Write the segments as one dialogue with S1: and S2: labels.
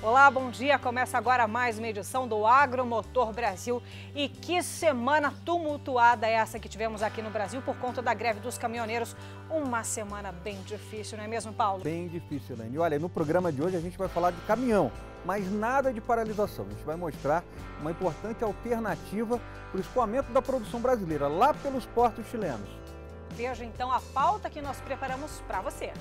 S1: Olá, bom dia. Começa agora mais uma edição do Agromotor Brasil. E que semana tumultuada é essa que tivemos aqui no Brasil por conta da greve dos caminhoneiros. Uma semana bem difícil, não é mesmo, Paulo?
S2: Bem difícil, Elaine. Olha, no programa de hoje a gente vai falar de caminhão, mas nada de paralisação. A gente vai mostrar uma importante alternativa para o escoamento da produção brasileira, lá pelos portos chilenos.
S1: Veja então a pauta que nós preparamos para você.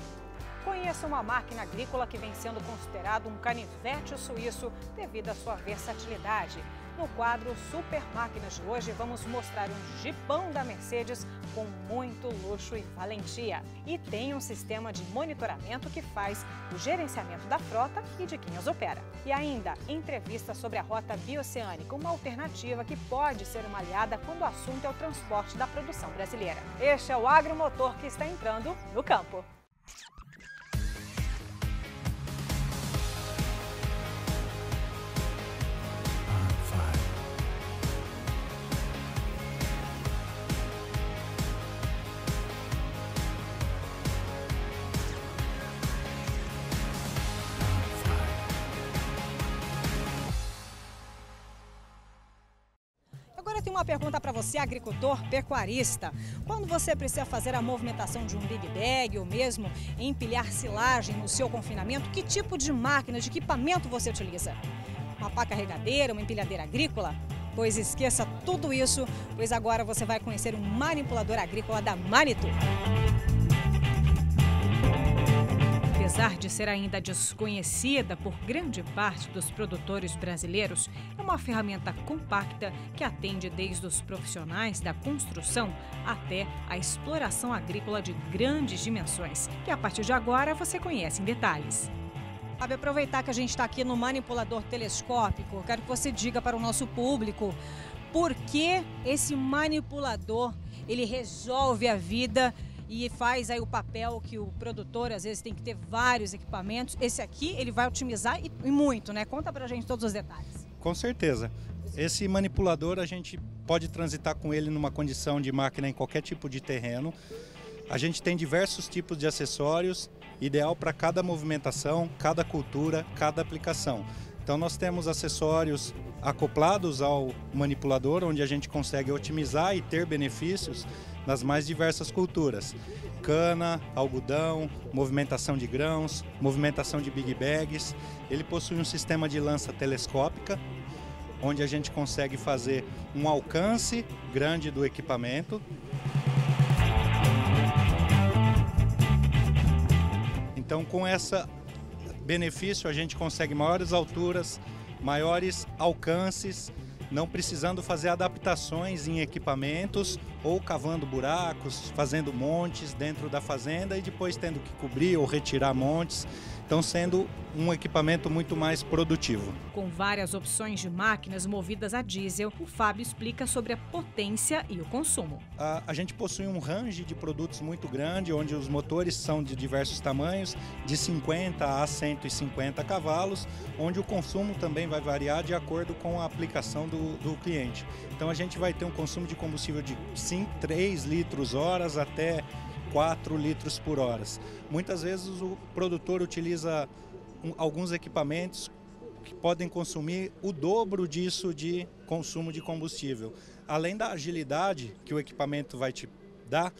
S1: Conheça uma máquina agrícola que vem sendo considerado um canivete suíço devido à sua versatilidade. No quadro Super Máquinas de hoje, vamos mostrar um jipão da Mercedes com muito luxo e valentia. E tem um sistema de monitoramento que faz o gerenciamento da frota e de quem as opera. E ainda, entrevista sobre a rota bioceânica, uma alternativa que pode ser uma aliada quando o assunto é o transporte da produção brasileira. Este é o Agromotor que está entrando no campo. Agora eu tenho uma pergunta para você, agricultor pecuarista. Quando você precisa fazer a movimentação de um big bag ou mesmo empilhar silagem no seu confinamento, que tipo de máquina, de equipamento você utiliza? Uma pá carregadeira, uma empilhadeira agrícola? Pois esqueça tudo isso, pois agora você vai conhecer um manipulador agrícola da Manitou. Apesar de ser ainda desconhecida por grande parte dos produtores brasileiros, é uma ferramenta compacta que atende desde os profissionais da construção até a exploração agrícola de grandes dimensões, que a partir de agora você conhece em detalhes. Sabe, aproveitar que a gente está aqui no manipulador telescópico, quero que você diga para o nosso público por que esse manipulador ele resolve a vida e faz aí o papel que o produtor às vezes tem que ter vários equipamentos. Esse aqui ele vai otimizar e muito, né? Conta pra gente todos os detalhes.
S3: Com certeza. Esse manipulador a gente pode transitar com ele numa condição de máquina em qualquer tipo de terreno. A gente tem diversos tipos de acessórios, ideal para cada movimentação, cada cultura, cada aplicação. Então nós temos acessórios acoplados ao manipulador, onde a gente consegue otimizar e ter benefícios nas mais diversas culturas. Cana, algodão, movimentação de grãos, movimentação de big bags. Ele possui um sistema de lança telescópica, onde a gente consegue fazer um alcance grande do equipamento. Então, com esse benefício, a gente consegue maiores alturas, maiores alcances, não precisando fazer adaptações em equipamentos ou cavando buracos, fazendo montes dentro da fazenda e depois tendo que cobrir ou retirar montes. Então, sendo um equipamento muito mais produtivo.
S1: Com várias opções de máquinas movidas a diesel, o Fábio explica sobre a potência e o consumo.
S3: A gente possui um range de produtos muito grande, onde os motores são de diversos tamanhos, de 50 a 150 cavalos, onde o consumo também vai variar de acordo com a aplicação do cliente. Então a gente vai ter um consumo de combustível de 3 litros horas até 4 litros por hora. Muitas vezes o produtor utiliza alguns equipamentos que podem consumir o dobro disso de consumo de combustível. Além da agilidade que o equipamento vai te dar,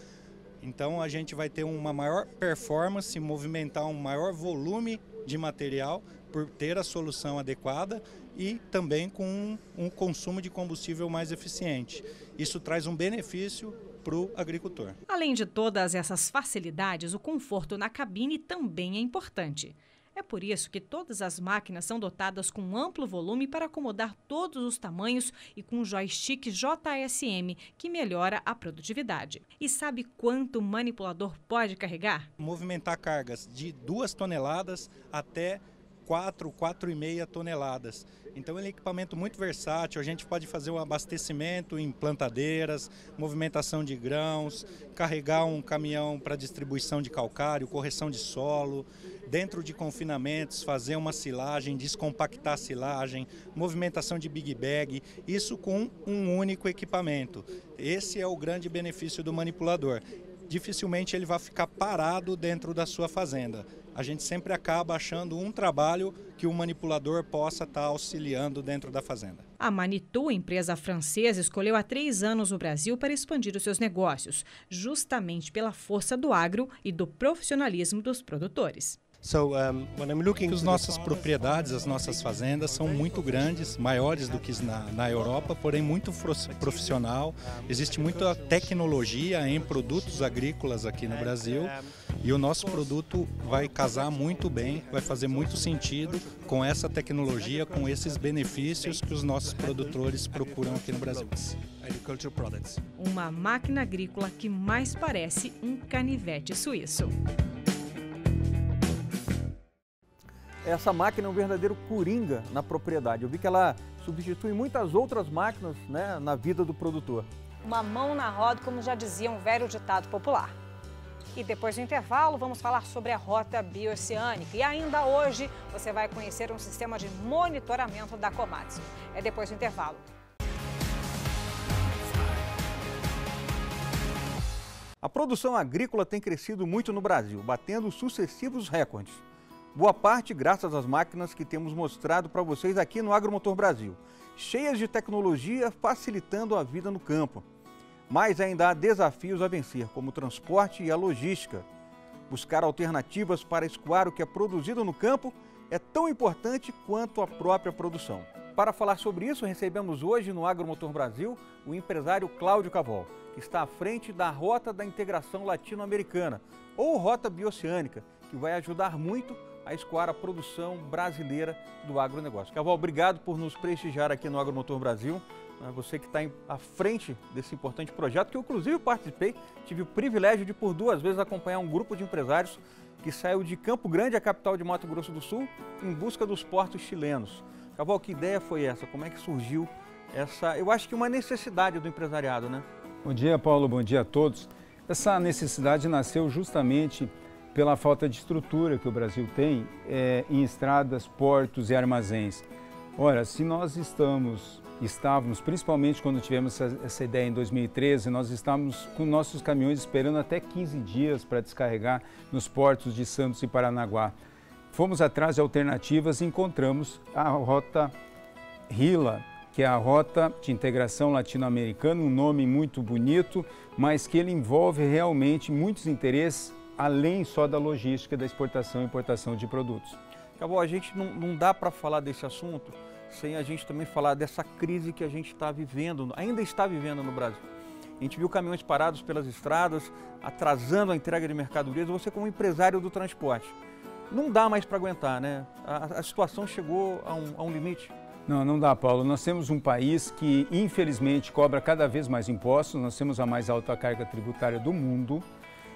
S3: então a gente vai ter uma maior performance, movimentar um maior volume de material por ter a solução adequada e também com um consumo de combustível mais eficiente. Isso traz um benefício para o agricultor.
S1: Além de todas essas facilidades, o conforto na cabine também é importante. É por isso que todas as máquinas são dotadas com um amplo volume para acomodar todos os tamanhos e com joystick JSM, que melhora a produtividade. E sabe quanto o manipulador pode carregar?
S3: Movimentar cargas de 2 toneladas até 4,5 toneladas. Então ele é um equipamento muito versátil, a gente pode fazer um abastecimento em plantadeiras, movimentação de grãos, carregar um caminhão para distribuição de calcário, correção de solo, dentro de confinamentos, fazer uma silagem, descompactar a silagem, movimentação de big bag, isso com um único equipamento. Esse é o grande benefício do manipulador. Dificilmente ele vai ficar parado dentro da sua fazenda. a gente sempre acaba achando um trabalho que o manipulador possa estar auxiliando dentro da fazenda.
S1: A Manitou, empresa francesa, escolheu há 3 anos o Brasil para expandir os seus negócios, justamente pela força do agro e do profissionalismo dos produtores.
S3: As nossas propriedades, as nossas fazendas são muito grandes, maiores do que na Europa, porém muito profissional. Existe muita tecnologia em produtos agrícolas aqui no Brasil e o nosso produto vai casar muito bem, vai fazer muito sentido com essa tecnologia, com esses benefícios que os nossos produtores procuram aqui no Brasil.
S1: Uma máquina agrícola que mais parece um canivete suíço.
S2: Essa máquina é um verdadeiro coringa na propriedade. Eu vi que ela substitui muitas outras máquinas, né, na vida do produtor.
S1: Uma mão na roda, como já dizia um velho ditado popular. E depois do intervalo, vamos falar sobre a rota bioceânica. E ainda hoje, você vai conhecer um sistema de monitoramento da Komatsu. É depois do intervalo.
S2: A produção agrícola tem crescido muito no Brasil, batendo sucessivos recordes. Boa parte graças às máquinas que temos mostrado para vocês aqui no Agromotor Brasil, cheias de tecnologia facilitando a vida no campo. Mas ainda há desafios a vencer, como o transporte e a logística. Buscar alternativas para escoar o que é produzido no campo é tão importante quanto a própria produção. Para falar sobre isso, recebemos hoje no Agromotor Brasil o empresário Cláudio Cavol, que está à frente da Rota da Integração Latino-Americana, ou Rota Bioceânica, que vai ajudar muito a escoar a produção brasileira do agronegócio. Cavol, obrigado por nos prestigiar aqui no Agromotor Brasil. Você que está à frente desse importante projeto, que eu inclusive participei, tive o privilégio de por 2 vezes acompanhar um grupo de empresários que saiu de Campo Grande, a capital de Mato Grosso do Sul, em busca dos portos chilenos. Cavol, que ideia foi essa? Como é que surgiu essa, eu acho que uma necessidade do empresariado, né?
S4: Bom dia, Paulo, bom dia a todos. Essa necessidade nasceu justamente pela falta de estrutura que o Brasil tem em estradas, portos e armazéns. Ora, se nós estávamos, principalmente quando tivemos essa ideia em 2013, nós estávamos com nossos caminhões esperando até 15 dias para descarregar nos portos de Santos e Paranaguá. Fomos atrás de alternativas e encontramos a Rota RILA, que é a Rota de Integração Latino-Americana, um nome muito bonito, mas que ele envolve realmente muitos interesses, além só da logística da exportação e importação de produtos.
S2: Cavol, a gente não dá para falar desse assunto sem a gente também falar dessa crise que a gente está vivendo, ainda está vivendo no Brasil. A gente viu caminhões parados pelas estradas, atrasando a entrega de mercadorias. Você como empresário do transporte, não dá mais para aguentar, né? A situação chegou a um limite.
S4: Não dá, Paulo. Nós temos um país que, infelizmente, cobra cada vez mais impostos. Nós temos a mais alta carga tributária do mundo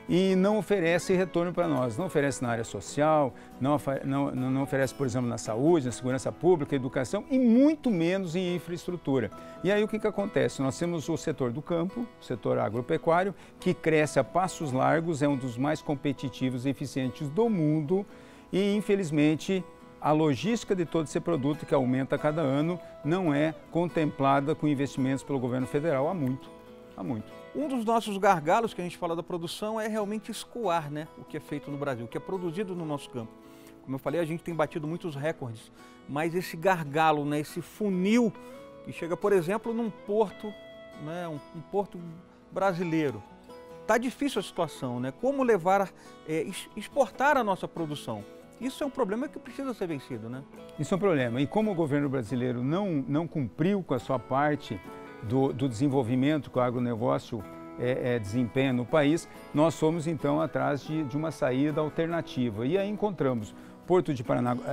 S4: e não oferece retorno para nós. Não oferece na área social, não oferece, por exemplo, na saúde, na segurança pública, educação e muito menos em infraestrutura. E aí o que acontece? Nós temos o setor do campo, o setor agropecuário, que cresce a passos largos, é um dos mais competitivos e eficientes do mundo e, infelizmente, a logística de todo esse produto, que aumenta a cada ano, não é contemplada com investimentos pelo governo federal há muito.
S2: Um dos nossos gargalos que a gente fala da produção é realmente escoar, né, o que é feito no Brasil, o que é produzido no nosso campo. Como eu falei, a gente tem batido muitos recordes, mas esse gargalo, né, esse funil que chega, por exemplo, num porto, né, um porto brasileiro. Está difícil a situação, né? Como levar, exportar a nossa produção. Isso é um problema que precisa ser vencido, né?
S4: Isso é um problema. E como o governo brasileiro não cumpriu com a sua parte do desenvolvimento que o agronegócio desempenha no país, nós fomos então atrás de uma saída alternativa. E aí encontramos Porto de Paranaguá,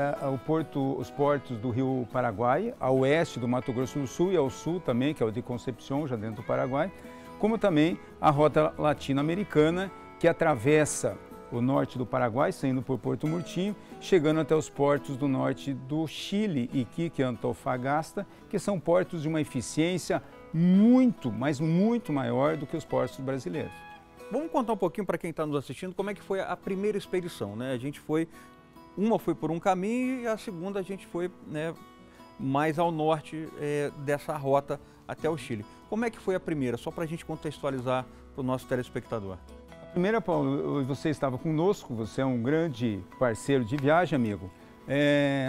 S4: os portos do Rio Paraguai, a oeste do Mato Grosso do Sul e ao sul também, que é o de Concepción, já dentro do Paraguai, como também a Rota Latino-Americana, que atravessa o norte do Paraguai, saindo por Porto Murtinho, chegando até os portos do norte do Chile, Iquique e Antofagasta, que são portos de uma eficiência muito, mas muito maior do que os portos brasileiros.
S2: Vamos contar um pouquinho para quem está nos assistindo como é que foi a primeira expedição, né? Uma foi por um caminho e a segunda a gente foi, né, mais ao norte dessa rota até o Chile. Como é que foi a primeira? Só para a gente contextualizar para o nosso telespectador.
S3: A
S4: Primeiro, Paulo, você estava conosco, você é um grande parceiro de viagem, amigo.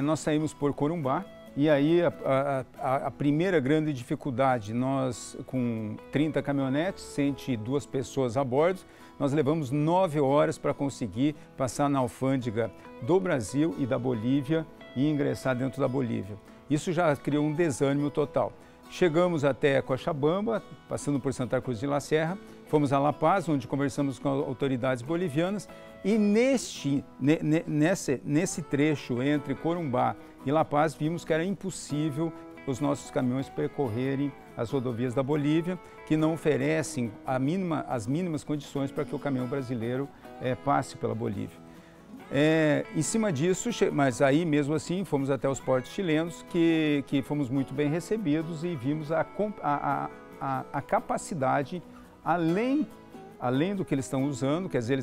S4: Nós saímos por Corumbá e aí a primeira grande dificuldade, nós com 30 caminhonetes, 102 pessoas a bordo, nós levamos 9 horas para conseguir passar na alfândega do Brasil e da Bolívia e ingressar dentro da Bolívia. Isso já criou um desânimo total. Chegamos até Cochabamba, passando por Santa Cruz de la Sierra, fomos a La Paz, onde conversamos com autoridades bolivianas e nesse trecho entre Corumbá e La Paz vimos que era impossível os nossos caminhões percorrerem as rodovias da Bolívia, que não oferecem as mínimas condições para que o caminhão brasileiro passe pela Bolívia. Em cima disso, mas aí mesmo assim fomos até os portos chilenos, que fomos muito bem recebidos e vimos a capacidade, além do que eles estão usando, quer dizer,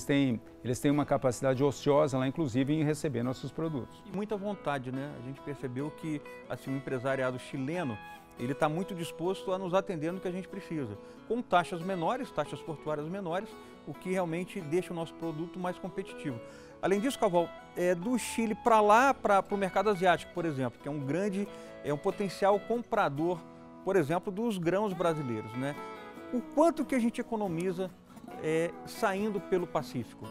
S4: eles têm uma capacidade ociosa lá, inclusive, em receber nossos produtos.
S2: E muita vontade, né? A gente percebeu que assim, o empresariado chileno, ele está muito disposto a nos atender no que a gente precisa, com taxas menores, taxas portuárias menores, o que realmente deixa o nosso produto mais competitivo. Além disso, Caval, do Chile para lá, para o mercado asiático, por exemplo, que é um potencial comprador, por exemplo, dos grãos brasileiros, né? O quanto que a gente economiza saindo pelo Pacífico?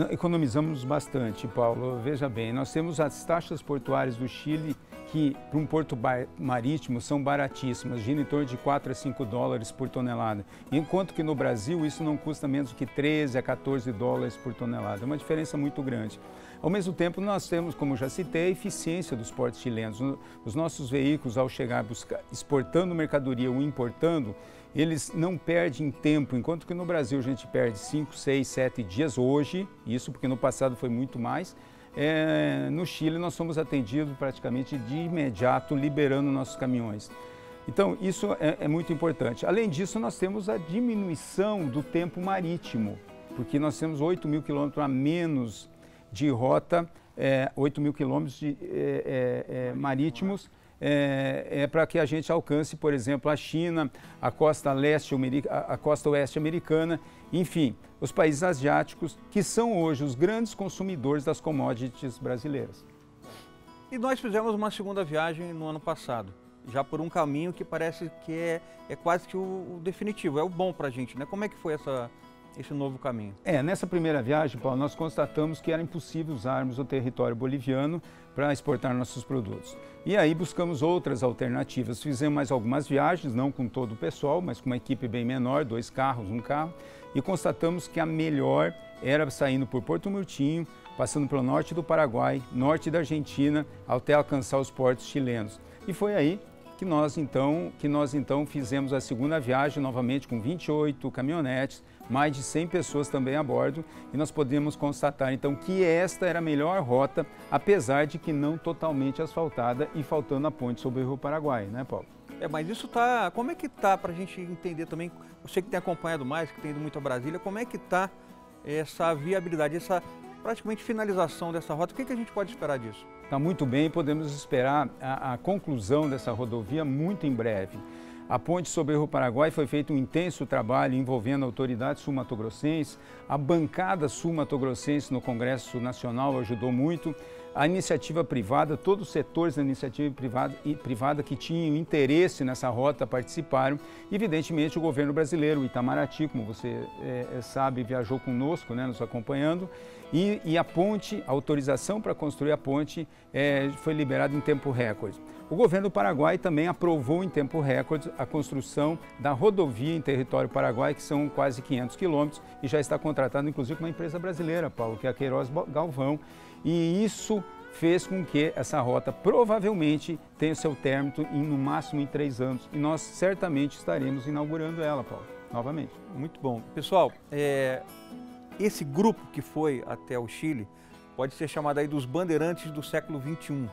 S4: Economizamos bastante, Paulo. Veja bem, nós temos as taxas portuárias do Chile que, para um porto marítimo, são baratíssimas, gira em torno de 4 a 5 dólares por tonelada, enquanto que no Brasil isso não custa menos do que 13 a 14 dólares por tonelada. É uma diferença muito grande. Ao mesmo tempo, nós temos, como já citei, a eficiência dos portos chilenos. Os nossos veículos, ao chegar exportando mercadoria ou importando, eles não perdem tempo, enquanto que no Brasil a gente perde 5, 6, 7 dias hoje, isso porque no passado foi muito mais. No Chile nós somos atendidos praticamente de imediato, liberando nossos caminhões. Então isso é muito importante. Além disso, nós temos a diminuição do tempo marítimo, porque nós temos 8 mil quilômetros a menos de rota, 8 mil quilômetros marítimos, para que a gente alcance, por exemplo, a China, a costa oeste americana, enfim, os países asiáticos, que são hoje os grandes consumidores das commodities brasileiras.
S2: E nós fizemos uma segunda viagem no ano passado, já por um caminho que parece que é quase que o definitivo, é o bom para a gente, né? Como é que foi esse novo caminho?
S4: Nessa primeira viagem, Paulo, nós constatamos que era impossível usarmos o território boliviano para exportar nossos produtos. E aí buscamos outras alternativas. Fizemos mais algumas viagens, não com todo o pessoal, mas com uma equipe bem menor, 2 carros, 1 carro, e constatamos que a melhor era saindo por Porto Murtinho, passando pelo norte do Paraguai, norte da Argentina, até alcançar os portos chilenos. E foi aí que nós então fizemos a segunda viagem, novamente com 28 caminhonetes, mais de 100 pessoas também a bordo, e nós podemos constatar então que esta era a melhor rota, apesar de que não totalmente asfaltada e faltando a ponte sobre o Rio Paraguai, né, Paulo?
S2: Mas isso como é que para a gente entender também, você que tem acompanhado mais, que tem ido muito a Brasília, como é que está essa viabilidade, essa praticamente finalização dessa rota, o que a gente pode esperar disso?
S4: Está muito bem, podemos esperar a conclusão dessa rodovia muito em breve. A ponte sobre o Rio Paraguai foi feito um intenso trabalho envolvendo autoridades sul-matogrossenses, a bancada sul-matogrossense no Congresso Nacional ajudou muito, a iniciativa privada, todos os setores da iniciativa privada que tinham interesse nessa rota participaram. Evidentemente, o governo brasileiro, o Itamaraty, como você sabe, viajou conosco, né, nos acompanhando, e a ponte, a autorização para construir a ponte foi liberada em tempo recorde. O governo do Paraguai também aprovou em tempo recorde a construção da rodovia em território paraguai, que são quase 500 quilômetros, e já está contratado inclusive com uma empresa brasileira, Paulo, que é a Queiroz Galvão, e isso fez com que essa rota provavelmente tenha o seu término no máximo em 3 anos, e nós certamente estaremos inaugurando ela, Paulo, novamente.
S2: Muito bom. Pessoal, esse grupo que foi até o Chile pode ser chamado aí dos bandeirantes do século XXI.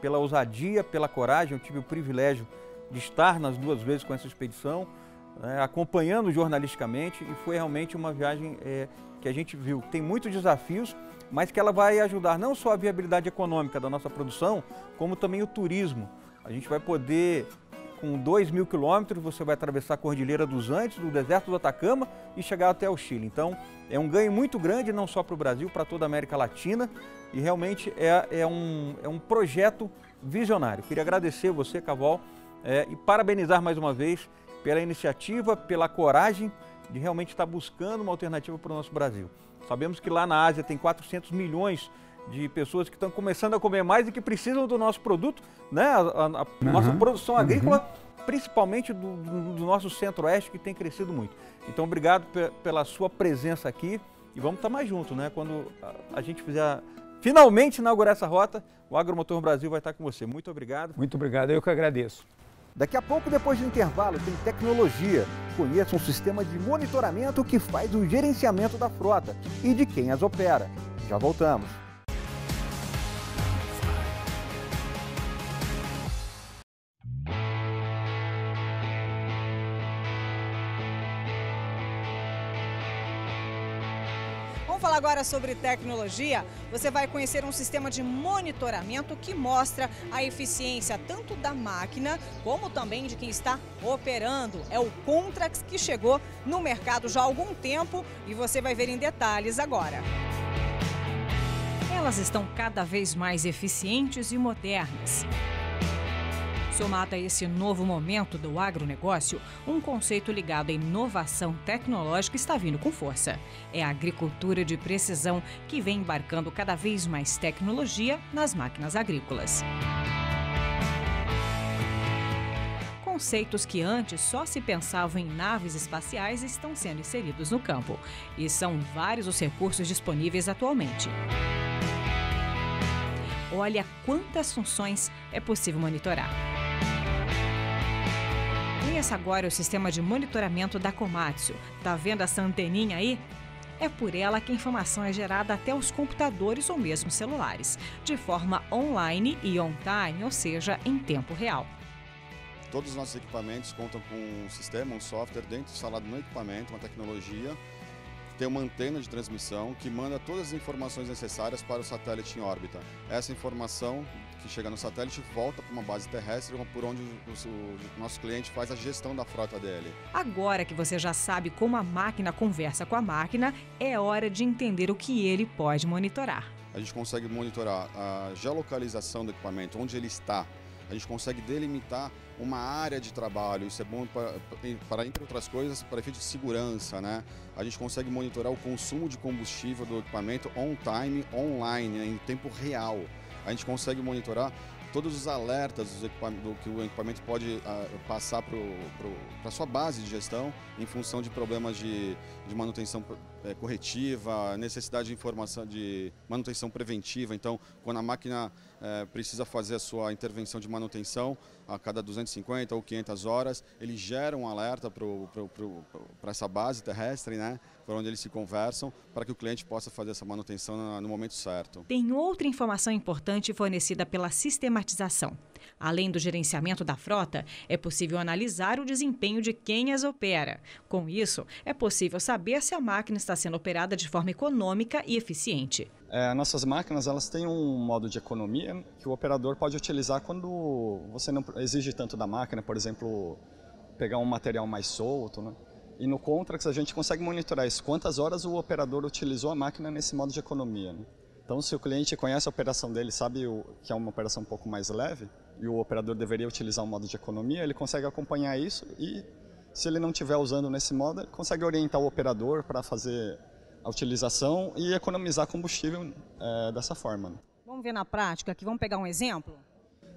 S2: Pela ousadia, pela coragem, eu tive o privilégio de estar nas 2 vezes com essa expedição, acompanhando jornalisticamente, e foi realmente uma viagem que a gente viu. Tem muitos desafios, mas que ela vai ajudar não só a viabilidade econômica da nossa produção, como também o turismo. A gente vai poder com 2.000 quilômetros, você vai atravessar a Cordilheira dos Andes, do deserto do Atacama e chegar até o Chile. Então, é um ganho muito grande, não só para o Brasil, para toda a América Latina, e realmente é um projeto visionário. Queria agradecer você, Caval, e parabenizar mais uma vez pela iniciativa, pela coragem de realmente estar buscando uma alternativa para o nosso Brasil. Sabemos que lá na Ásia tem 400 milhões de pessoas que estão começando a comer mais e que precisam do nosso produto, né? A nossa produção agrícola, principalmente do nosso centro-oeste, que tem crescido muito. Então, obrigado pela sua presença aqui e vamos estar mais juntos, né? Quando a gente fizer, finalmente inaugurar essa rota, o Agromotor Brasil vai estar com você. Muito obrigado.
S4: Muito obrigado, eu que agradeço.
S2: Daqui a pouco, depois do intervalo, tem tecnologia. Conheça um sistema de monitoramento que faz o gerenciamento da frota e de quem as opera. Já voltamos.
S1: Vamos falar agora sobre tecnologia. Você vai conhecer um sistema de monitoramento que mostra a eficiência tanto da máquina como também de quem está operando. É o Contrax, que chegou no mercado já há algum tempo e você vai ver em detalhes agora. Elas estão cada vez mais eficientes e modernas. Somado a esse novo momento do agronegócio, um conceito ligado à inovação tecnológica está vindo com força. É a agricultura de precisão, que vem embarcando cada vez mais tecnologia nas máquinas agrícolas. Conceitos que antes só se pensavam em naves espaciais estão sendo inseridos no campo. E são vários os recursos disponíveis atualmente. Olha quantas funções é possível monitorar. Conheça agora o sistema de monitoramento da Komatsu. Tá vendo essa anteninha aí? É por ela que a informação é gerada até os computadores ou mesmo celulares, de forma online e on-time, ou seja, em tempo real.
S5: Todos os nossos equipamentos contam com um sistema, um software dentro instalado no equipamento, uma tecnologia. Tem uma antena de transmissão que manda todas as informações necessárias para o satélite em órbita. Essa informação que chega no satélite volta para uma base terrestre, por onde o nosso cliente faz a gestão da frota dele.
S1: Agora que você já sabe como a máquina conversa com a máquina, é hora de entender o que ele pode monitorar.
S5: A gente consegue monitorar a geolocalização do equipamento, onde ele está. A gente consegue delimitar uma área de trabalho, isso é bom para entre outras coisas, para efeito de segurança, né? A gente consegue monitorar o consumo de combustível do equipamento on-time, online, né? Em tempo real. A gente consegue monitorar todos os alertas do que o equipamento pode passar para a sua base de gestão em função de problemas de manutenção corretiva, necessidade de informação de manutenção preventiva. Então, quando a máquina precisa fazer a sua intervenção de manutenção a cada 250 ou 500 horas, ele gera um alerta para essa base terrestre, né, por onde eles se conversam, para que o cliente possa fazer essa manutenção no momento certo.
S1: Tem outra informação importante fornecida pela sistematização. Além do gerenciamento da frota, é possível analisar o desempenho de quem as opera. Com isso, é possível saber se a máquina está sendo operada de forma econômica e eficiente.
S6: Nossas máquinas, elas têm um modo de economia que o operador pode utilizar quando você não exige tanto da máquina, por exemplo, pegar um material mais solto, né? E no Contrax a gente consegue monitorar isso, quantas horas o operador utilizou a máquina nesse modo de economia, né? Então, se o cliente conhece a operação dele, sabe que é uma operação um pouco mais leve, e o operador deveria utilizar um modo de economia, ele consegue acompanhar isso e, se ele não estiver usando nesse modo, ele consegue orientar o operador para fazer a utilização e economizar combustível dessa forma, né?
S1: Vamos ver na prática aqui, vamos pegar um exemplo?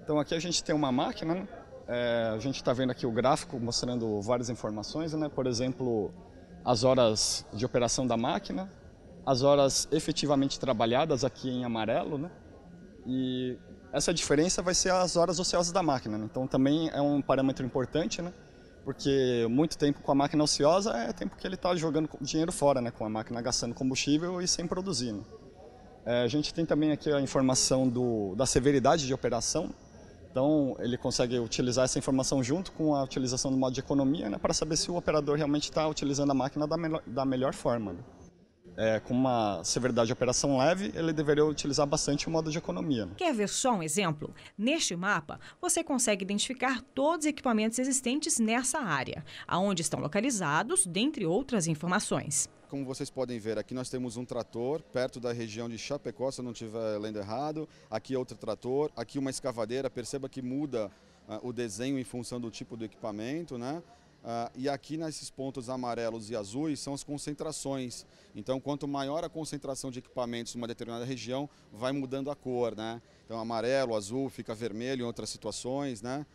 S6: Então, aqui a gente tem uma máquina, né? A gente está vendo aqui o gráfico mostrando várias informações, né? Por exemplo, as horas de operação da máquina, as horas efetivamente trabalhadas aqui em amarelo, né? E essa diferença vai ser as horas ociosas da máquina, né? Então também é um parâmetro importante, né? Porque muito tempo com a máquina ociosa é tempo que ele está jogando dinheiro fora, né? Com a máquina gastando combustível e sem produzir, né? A gente tem também aqui a informação da severidade de operação. Então, ele consegue utilizar essa informação junto com a utilização do modo de economia, né, para saber se o operador realmente está utilizando a máquina da melhor forma, né? com uma severidade de operação leve, ele deveria utilizar bastante o modo de economia, né?
S1: Quer ver só um exemplo? Neste mapa, você consegue identificar todos os equipamentos existentes nessa área, aonde estão localizados, dentre outras informações.
S5: Como vocês podem ver, aqui nós temos um trator perto da região de Chapecó, se eu não estiver lendo errado. Aqui outro trator, aqui uma escavadeira, perceba que muda o desenho em função do tipo do equipamento, né? E aqui nesses pontos amarelos e azuis são as concentrações. Então, quanto maior a concentração de equipamentos numa determinada região, vai mudando a cor, né? Então, amarelo, azul, fica vermelho em outras situações, né?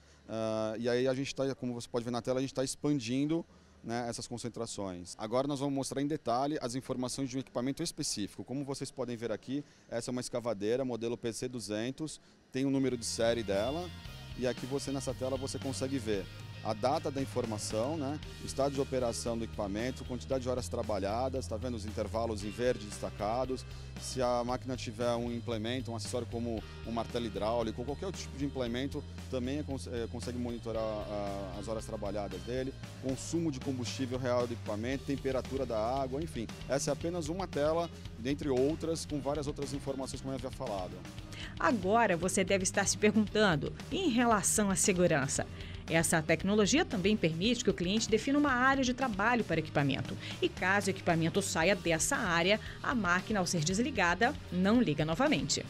S5: E aí a gente está, como você pode ver na tela, a gente está expandindo, né, essas concentrações. Agora nós vamos mostrar em detalhe as informações de um equipamento específico. Como vocês podem ver aqui, essa é uma escavadeira, modelo PC200, tem o número de série dela. E aqui nessa tela você consegue ver a data da informação, né? O estado de operação do equipamento, quantidade de horas trabalhadas, está vendo os intervalos em verde destacados. Se a máquina tiver um implemento, um acessório como um martelo hidráulico ou qualquer outro tipo de implemento, também consegue monitorar as horas trabalhadas dele, consumo de combustível real do equipamento, temperatura da água, enfim. Essa é apenas uma tela, dentre outras, com várias outras informações como eu havia falado.
S1: Agora você deve estar se perguntando, em relação à segurança? Essa tecnologia também permite que o cliente defina uma área de trabalho para o equipamento. E caso o equipamento saia dessa área, a máquina, ao ser desligada, não liga novamente.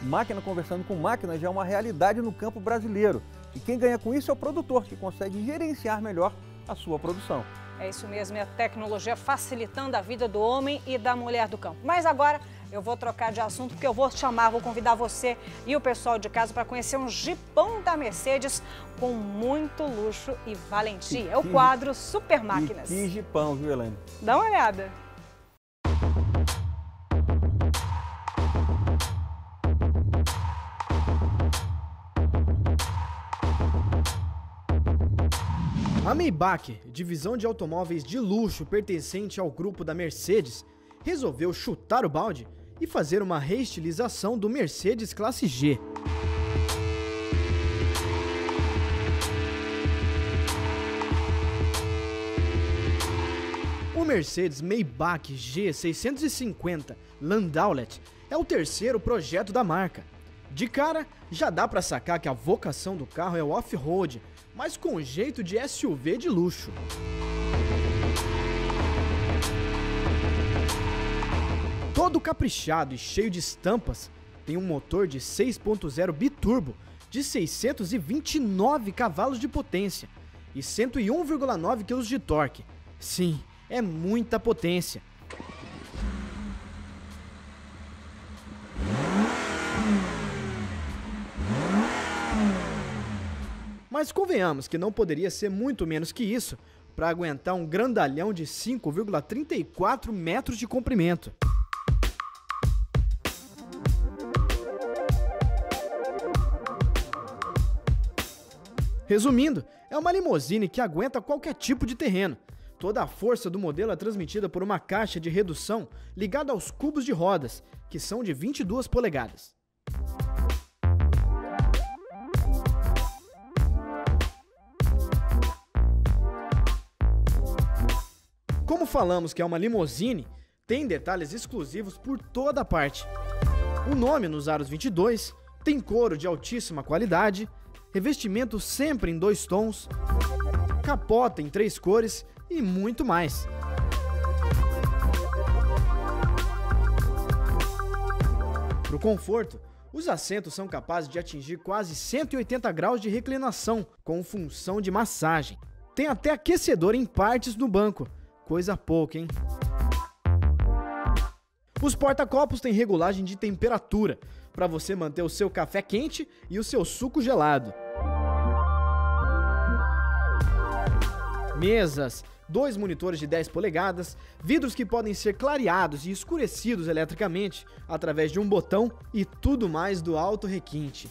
S2: Máquina conversando com máquina já é uma realidade no campo brasileiro. E quem ganha com isso é o produtor, que consegue gerenciar melhor a sua produção.
S7: É isso mesmo, é a tecnologia facilitando a vida do homem e da mulher do campo. Mas agora eu vou trocar de assunto, porque eu vou convidar você e o pessoal de casa para conhecer um Jeepão da Mercedes com muito luxo e valentia. É o quadro Super Máquinas.
S2: Que Jeepão, viu, Elaine?
S7: Dá uma olhada.
S8: A Maybach, divisão de automóveis de luxo pertencente ao grupo da Mercedes, resolveu chutar o balde e fazer uma reestilização do Mercedes Classe G. O Mercedes Maybach G650 Landaulet é o terceiro projeto da marca. De cara, já dá para sacar que a vocação do carro é o off-road, mas com jeito de SUV de luxo. Todo caprichado e cheio de estampas, tem um motor de 6.0 biturbo de 629 cavalos de potência e 101,9 kg de torque. Sim, é muita potência. Mas convenhamos que não poderia ser muito menos que isso para aguentar um grandalhão de 5,34 metros de comprimento. Resumindo, é uma limusine que aguenta qualquer tipo de terreno. Toda a força do modelo é transmitida por uma caixa de redução ligada aos cubos de rodas, que são de 22 polegadas. Como falamos que é uma limusine, tem detalhes exclusivos por toda a parte. O nome nos aros 22, tem couro de altíssima qualidade, revestimento sempre em 2 tons, capota em 3 cores e muito mais. Para o conforto, os assentos são capazes de atingir quase 180 graus de reclinação, com função de massagem. Tem até aquecedor em partes no banco. Coisa pouca, hein? Os porta-copos têm regulagem de temperatura, para você manter o seu café quente e o seu suco gelado. Mesas, 2 monitores de 10 polegadas, vidros que podem ser clareados e escurecidos eletricamente através de um botão e tudo mais do alto requinte.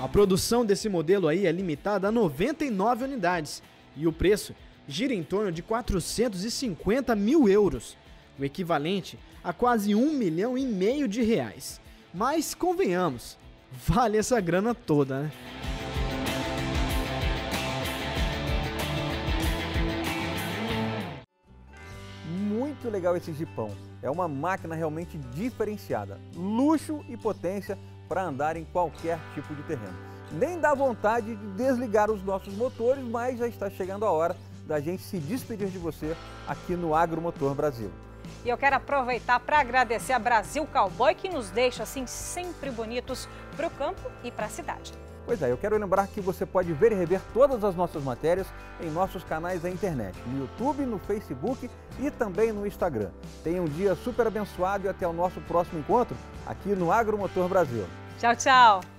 S8: A produção desse modelo aí é limitada a 99 unidades e o preço gira em torno de 450 mil euros, o equivalente a quase R$1,5 milhão de reais. Mas convenhamos, vale essa grana toda, né?
S2: Muito legal esse jipão. É uma máquina realmente diferenciada. Luxo e potência para andar em qualquer tipo de terreno. Nem dá vontade de desligar os nossos motores, mas já está chegando a hora da gente se despedir de você aqui no Agromotor Brasil.
S7: E eu quero aproveitar para agradecer a Brasil Cowboy, que nos deixa assim sempre bonitos para o campo e para a cidade.
S2: Pois é, eu quero lembrar que você pode ver e rever todas as nossas matérias em nossos canais da internet, no YouTube, no Facebook e também no Instagram. Tenha um dia super abençoado e até o nosso próximo encontro aqui no Agromotor Brasil.
S7: Tchau, tchau!